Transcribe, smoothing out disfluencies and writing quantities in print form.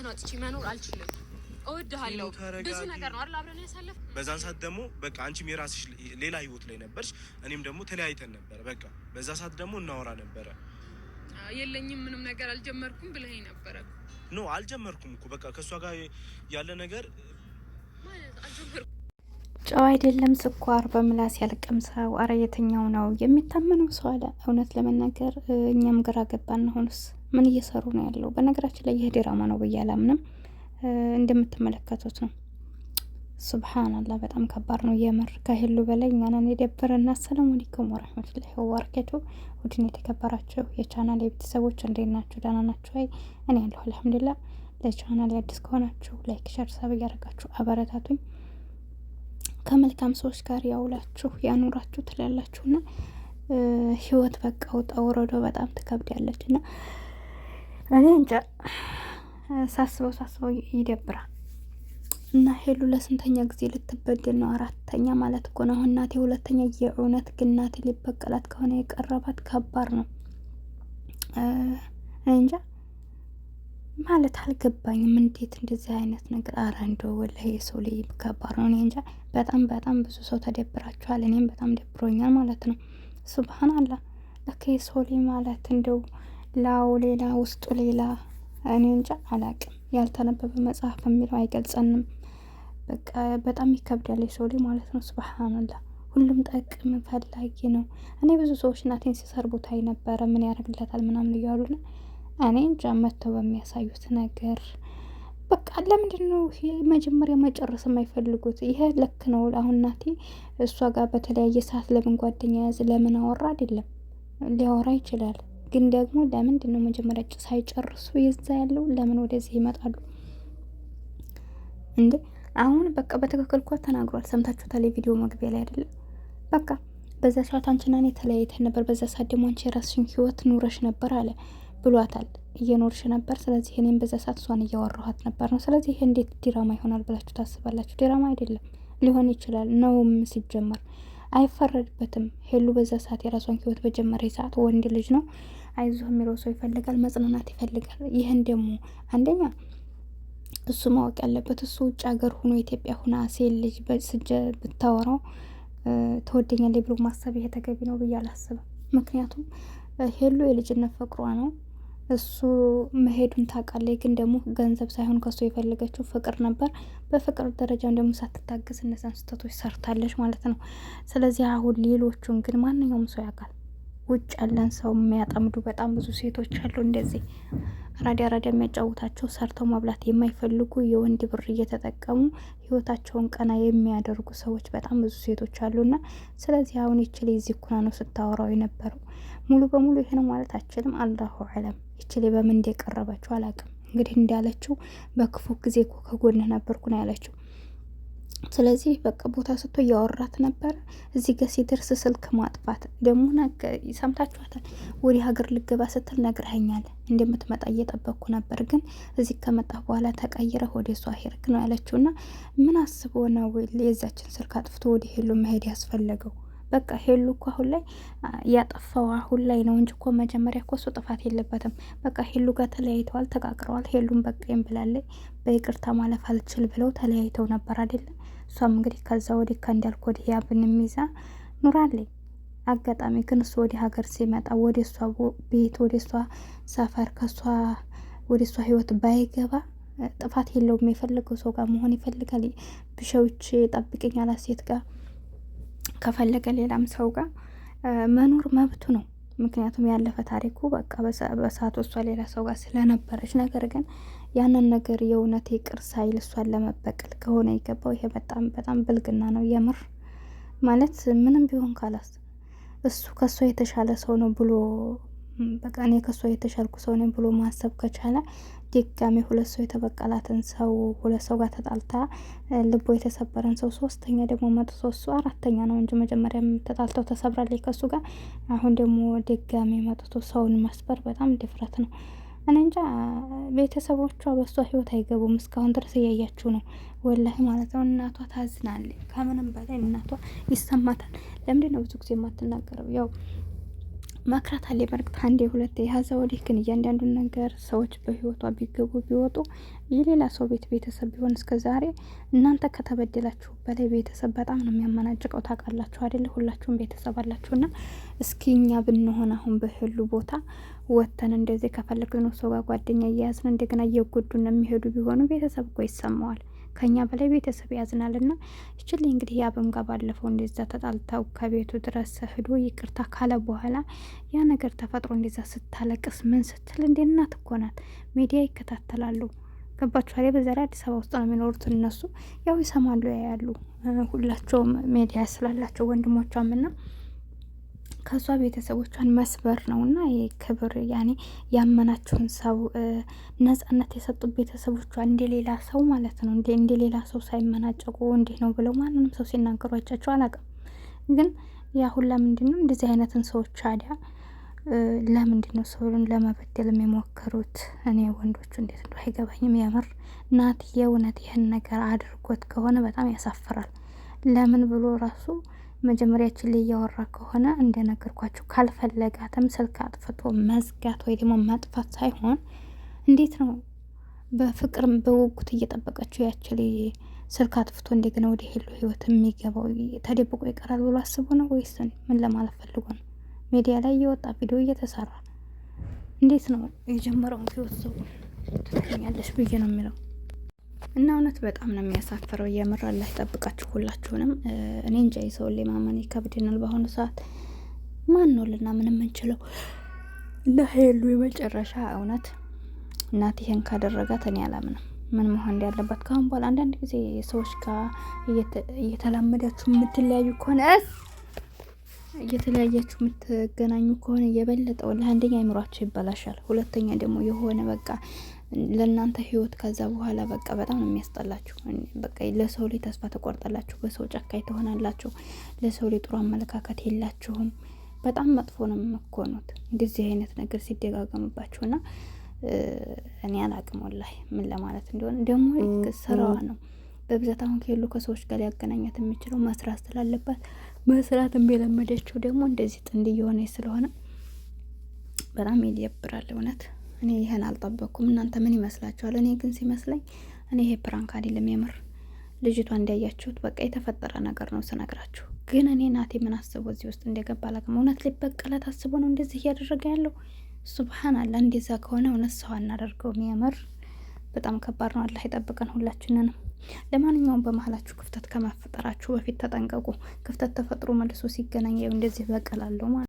ካንተ ነው አጥቼ መኖር አልችልም። እወድሃለሁ ብዙ ነገር ነው አይደል አብረን ያሳለፍ። በዛን ሰዓት ደግሞ በቃ አንቺም የራስሽ ሌላ ህይወት ላይ ነበርሽ፣ እኔም ደግሞ ተለያይተን ነበር። በቃ በዛ ሰዓት ደግሞ እናወራ ነበረ። የለኝም ምንም ነገር አልጀመርኩም ብለኸኝ ነበረ። ኖ አልጀመርኩም እኮ በቃ ከሷ ጋር ያለ ነገር ማለት አልጀመርኩም። ጨው አይደለም ስኳር በምላስ ያልቀምሰው። አረ የትኛው ነው የሚታመነው ሰው አለ። እውነት ለመናገር እኛም ግራ ገባን። አሁንስ ምን እየሰሩ ነው ያለው? በነገራችን ላይ ይህ ድራማ ነው ብዬ አላምንም። እንደምትመለከቱት ነው። ሱብሃንአላህ በጣም ከባድ ነው የምር። ከሄሉ በላይ እኛን የደበረና። አሰላሙ አለይኩም ወራህመቱላሂ ወበረካቱ። ውድን የተከበራችሁ የቻናል የቤተሰቦች እንዴት ናችሁ? ደህና ናችሁ? እኔ ያለሁ አልሐምዱሊላህ። ለቻናል አዲስ ከሆናችሁ ላይክ፣ ሸር፣ ሰብ እያደረጋችሁ አበረታቱኝ። ከመልካም ሰዎች ጋር ያውላችሁ ያኑራችሁ ትላላችሁና ህይወት በቃ ውጣ ወረዶ በጣም ትከብዳለችና እኔ እንጃ ሳስበው ይደብራል። እና ሄሉ ለስንተኛ ጊዜ ልትበደል ነው? አራተኛ ማለት እኮ ነው። አሁን እናቴ ሁለተኛ የእውነት ግን እናቴ ሊበቀላት ከሆነ የቀረባት ከባድ ነው። እንጃ ማለት አልገባኝም። እንዴት እንደዚህ አይነት ነገር አረ እንደው ወላሂ የሰው ልጅ ከባድ ነው። እኔ እንጃ በጣም ብዙ ሰው ተደብራችኋል። እኔም በጣም ደብሮኛል ማለት ነው። ሱብሃንአላህ ለካ የሰው ልጅ ማለት እንደው ላው ሌላ ውስጡ ሌላ እኔ እንጃ አላቅም። ያልተነበበ መጽሐፍ የሚለው አይገልጸንም። በቃ በጣም ይከብዳል የሰው ልጅ ማለት ነው። ሱብሃንአላህ ሁሉም ጠቅም ፈላጊ ነው። እኔ ብዙ ሰዎች እናቴን ሲሰርቡት አይ ነበረ ምን ያደርግለታል ምናምን እያሉ ነው። እኔ እንጃ መተው በሚያሳዩት ነገር በቃ ለምንድን ነው መጀመሪያ መጨረስ የማይፈልጉት? ይሄ ልክ ነው። አሁን እናቴ እሷ ጋር በተለያየ ሰዓት ለምን ጓደኛ ያዝ ለምን አወራ አይደለም ሊያወራ ይችላል። ግን ደግሞ ለምንድን ነው መጀመሪያ ሳይጨርሱ ይዛ ያለው ለምን ወደዚህ ይመጣሉ እንዴ? አሁን በቃ በትክክል እኮ ተናግሯል። ሰምታችሁታል ቪዲዮ መግቢያ ላይ አይደለም? በቃ በዛ ሰዓት አንቺና እኔ ተለያይተን ነበር። በዛ ሰዓት ደግሞ አንቺ የራስሽን ህይወት ኑረሽ ነበር አለ ብሏታል። እየኖርሽ ነበር። ስለዚህ እኔም በዛ ሰዓት እሷን እያወራኋት ነበር ነው። ስለዚህ ይሄ እንዴት ድራማ ይሆናል ብላችሁ ታስባላችሁ? ድራማ አይደለም ሊሆን ይችላል ነውም ሲጀመር አይፈረድበትም። ሄሉ በዛ ሰዓት የራሷን ህይወት በጀመረ ሰዓት ወንድ ልጅ ነው አይዞህ የሚለው ሰው ይፈልጋል፣ መጽናናት ይፈልጋል። ይህን ደግሞ አንደኛ እሱ ማወቅ ያለበት እሱ ውጭ ሀገር ሆኖ ኢትዮጵያ ሆና ሴት ልጅ ብታወራው ተወደኛለች ብሎ ማሰብ ይሄ ተገቢ ነው ብዬ አላስብም። ምክንያቱም ሄሉ የልጅነት ፍቅሯ ነው። እሱ መሄዱን ታውቃለች። ግን ደግሞ ገንዘብ ሳይሆን ከሱ የፈለገችው ፍቅር ነበር። በፍቅር ደረጃም ደግሞ ሳትታገስ እነዛን ስህተቶች ሰርታለች ማለት ነው። ስለዚህ አሁን ሌሎቹን ግን ማንኛውም ሰው ያውቃል። ውጭ ያለን ሰው የሚያጠምዱ በጣም ብዙ ሴቶች አሉ። እንደዚህ ራዲያ የሚያጫውታቸው ሰርተው መብላት የማይፈልጉ የወንድ ብር እየተጠቀሙ ህይወታቸውን ቀና የሚያደርጉ ሰዎች በጣም ብዙ ሴቶች አሉና ስለዚህ አሁን ይችል እዚህ ኩና ነው ስታወራው የነበረው። ሙሉ በሙሉ ይሄ ነው ማለት አችልም። አላሁ አለም ይችል በምን እንደቀረበችው አላውቅም። እንግዲህ እንዳለችው በክፉ ጊዜ እኮ ከጎንህ ነበርኩ ነው ያለችው። ስለዚህ በቃ ቦታ ስቶ እያወራት ነበር። እዚህ ጋር ሲደርስ ስልክ ማጥፋት ደግሞ ሰምታችኋታል። ወደ ሀገር ልገባ ስትል ነግረኸኛል እንደምትመጣ እየጠበቅኩ ነበር፣ ግን እዚህ ከመጣ በኋላ ተቀይረህ ወደ እሷ ሄድክ ነው ያለችውና ምን አስቦ ነው የዛችን ስልክ አጥፍቶ ወደ ሄሉ መሄድ ያስፈለገው? በቃ ሄሉ እኮ አሁን ላይ ያጠፋው አሁን ላይ ነው እንጂ እኮ መጀመሪያ እኮ እሱ ጥፋት የለበትም። በቃ ሄሉ ጋር ተለያይተዋል፣ ተቃቅረዋል። ሄሉን በቃኝ ብላለች። በይቅርታ ማለፍ አልችል ብለው ተለያይተው ነበር አይደለም? እሷም እንግዲህ ከዛ ወዲህ ከእንዳልክ ወዲህ ያብንም ይዛ ኑራለች። አጋጣሚ ግን እሱ ወደ ሀገር ሲመጣ ወደ እሷ ቤት ወደ እሷ ሰፈር ከሷ ወደ እሷ ህይወት ባይገባ ጥፋት የለውም። የፈለገው ሰው ጋር መሆን ይፈልጋል። ብሸውች ጠብቅኝ አላት ሴት ጋር ከፈለገ ሌላም ሰው ጋር መኖር መብቱ ነው። ምክንያቱም ያለፈ ታሪኩ በቃ በሰዓቱ እሷ ሌላ ሰው ጋር ስለነበረች፣ ነገር ግን ያንን ነገር የእውነት ይቅር ሳይል እሷን ለመበቀል ከሆነ የገባው ይሄ በጣም ብልግና ነው የምር። ማለት ምንም ቢሆን ካላስ እሱ ከሷ የተሻለ ሰው ነው ብሎ በቃ እኔ ከሷ የተሻልኩ ሰው ነኝ ብሎ ማሰብ ከቻለ ድጋሜ ሁለት ሰው የተበቀላትን ሰው ሁለት ሰው ጋር ተጣልታ ልቦ የተሰበረን ሰው ሶስተኛ ደግሞ መጥቶ እሱ አራተኛ ነው እንጂ መጀመሪያም ተጣልተው ተሰብራለች ከሱ ጋር። አሁን ደግሞ ድጋሜ መጥቶ ሰውን መስበር በጣም ድፍረት ነው። እኔ እንጃ ቤተሰቦቿ በሷ ህይወት አይገቡም። እስካሁን ድረስ እያያችሁ ነው ወላሂ ማለት ነው። እናቷ ታዝናለች፣ ከምንም በላይ እናቷ ይሰማታል። ለምንድን ነው ብዙ ጊዜ የማትናገረው? ያው መክራት አለ። በርግጥ አንዴ ሁለቴ ያዘ ወዲህ ግን እያንዳንዱን ነገር ሰዎች በህይወቷ ቢገቡ ቢወጡ የሌላ ሰው ቤተሰብ ቢሆን እስከ ዛሬ እናንተ ከተበደላችሁ በላይ ቤተሰብ በጣም ነው የሚያመናጭቀው። ታውቃላችሁ አይደለ? ሁላችሁም ቤተሰብ አላችሁና እስኪ እኛ ብንሆን አሁን በህሉ ቦታ ወተን እንደዚህ ከፈለግን ሰው ጋር ጓደኛ እያያዝን እንደገና እየጎዱን የሚሄዱ ቢሆኑ ቤተሰብ እኮ ይሰማዋል። ከኛ በላይ ቤተሰብ ያዝናልና ይችል እንግዲህ ያብም ጋር ባለፈው እንደዛ ተጣልተው ከቤቱ ድረስ ሄዶ ይቅርታ ካለ በኋላ ያ ነገር ተፈጥሮ እንደዛ ስታለቅስ ምን ስትል እንደ እናት እኮ ናት። ሚዲያ ይከታተላሉ። ገባችሁ አይደል? በዛ ላይ አዲስ አበባ ውስጥ ነው የሚኖሩት እነሱ ያው ይሰማሉ፣ ያያሉ። ሁላቸውም ሚዲያ ስላላቸው ወንድሞቿም እና ከሷ ቤተሰቦቿን መስበር ነው እና ክብር ያኔ ያመናችሁን ሰው ነጻነት የሰጡት ቤተሰቦቿ እንደ ሌላ ሰው ማለት ነው እንደ ሌላ ሰው ሳይመናጨቁ እንዲህ ነው ብለው ማንንም ሰው ሲናገሩ አይቻቸው አላውቅም። ግን ያ ሁላ ምንድን ነው እንደዚህ አይነትን ሰዎች አዲያ ለምንድን ነው ሰውን ለመበደል የሚሞክሩት? እኔ ወንዶቹ እንዴት እንደው አይገባኝም። የምር ናት የእውነት ይህን ነገር አድርጎት ከሆነ በጣም ያሳፍራል። ለምን ብሎ ራሱ መጀመሪያችን ላይ እያወራ ከሆነ እንደነገርኳችሁ ካልፈለጋትም ስልክ አጥፍቶ መዝጋት ወይ ደግሞ ማጥፋት ሳይሆን እንዴት ነው በፍቅር በውጉት እየጠበቀችው ያችል ስልክ አጥፍቶ እንደገና ወደ ሄሉ ህይወት የሚገባው ተደብቆ ይቀራል ብሎ አስቦ ነው ወይስ ምን ለማለት ፈልጎ ነው? ሚዲያ ላይ እየወጣ ቪዲዮ እየተሰራ እንዴት ነው የጀመረውን ህይወት ሰው ትተኛለሽ ብዬ ነው የሚለው። እና እውነት በጣም ነው የሚያሳፍረው። የምር አላህ ይጠብቃችሁ ሁላችሁንም። እኔ እንጃ የሰውን ላይ ማመን ይከብድናል በአሁኑ ሰዓት። ማን ነው ልና ምን የምንችለው? እና ሄሉ የመጨረሻ እውነት እናት ይሄን ካደረጋት እኔ አላምንም። ምን መሆን እንዳለባት ካሁን በኋላ አንዳንድ ጊዜ ሰዎች ጋር እየተላመዳችሁ የምትለያዩ ከሆነ እየተለያያችሁ የምትገናኙ ከሆነ የበለጠው ለአንደኛ አይምሯችሁ ይበላሻል። ሁለተኛ ደግሞ የሆነ በቃ ለእናንተ ህይወት ከዛ በኋላ በቃ በጣም ነው የሚያስጠላችሁ። በቃ ለሰው ላይ ተስፋ ተቆርጣላችሁ፣ በሰው ጨካኝ ትሆናላችሁ፣ ለሰው ላይ ጥሩ አመለካከት የላችሁም። በጣም መጥፎ ነው የምትሆኑት እንደዚህ አይነት ነገር ሲደጋገምባችሁና እኔ አላቅም ወላሂ ምን ለማለት እንደሆነ። ደግሞ ስራዋ ነው በብዛት አሁን ከሄሉ ከሰዎች ጋር ሊያገናኛት የሚችለው መስራት ስላለባት መስራት የለመደችው ደግሞ እንደዚህ ጥንድ እየሆነ ስለሆነ በጣም ይደብራል እውነት። እኔ ይሄን አልጠበኩም። እናንተ ምን ይመስላችኋል? እኔ ግን ሲመስለኝ እኔ ይሄ ፕራንክ አይደለም የምር ልጅቷ እንዳያችሁት በቃ የተፈጠረ ነገር ነው ስነግራችሁ። ግን እኔ ናቴ ምን አስቦ እዚህ ውስጥ እንደገባ አላውቅም። እውነት ሊበቀላት አስቦ ነው እንደዚህ እያደረገ ያለው? ሱብሃንአላህ። እንደዛ ከሆነ እውነት ሰው አናደርገውም። የምር በጣም ከባድ ነው። አላህ ይጠብቀን ሁላችንንም። ለማንኛውም በመሀላችሁ ክፍተት ከመፈጠራችሁ በፊት ተጠንቀቁ። ክፍተት ተፈጥሮ መልሶ ሲገናኝ እንደዚህ በቀላለሁ ማለት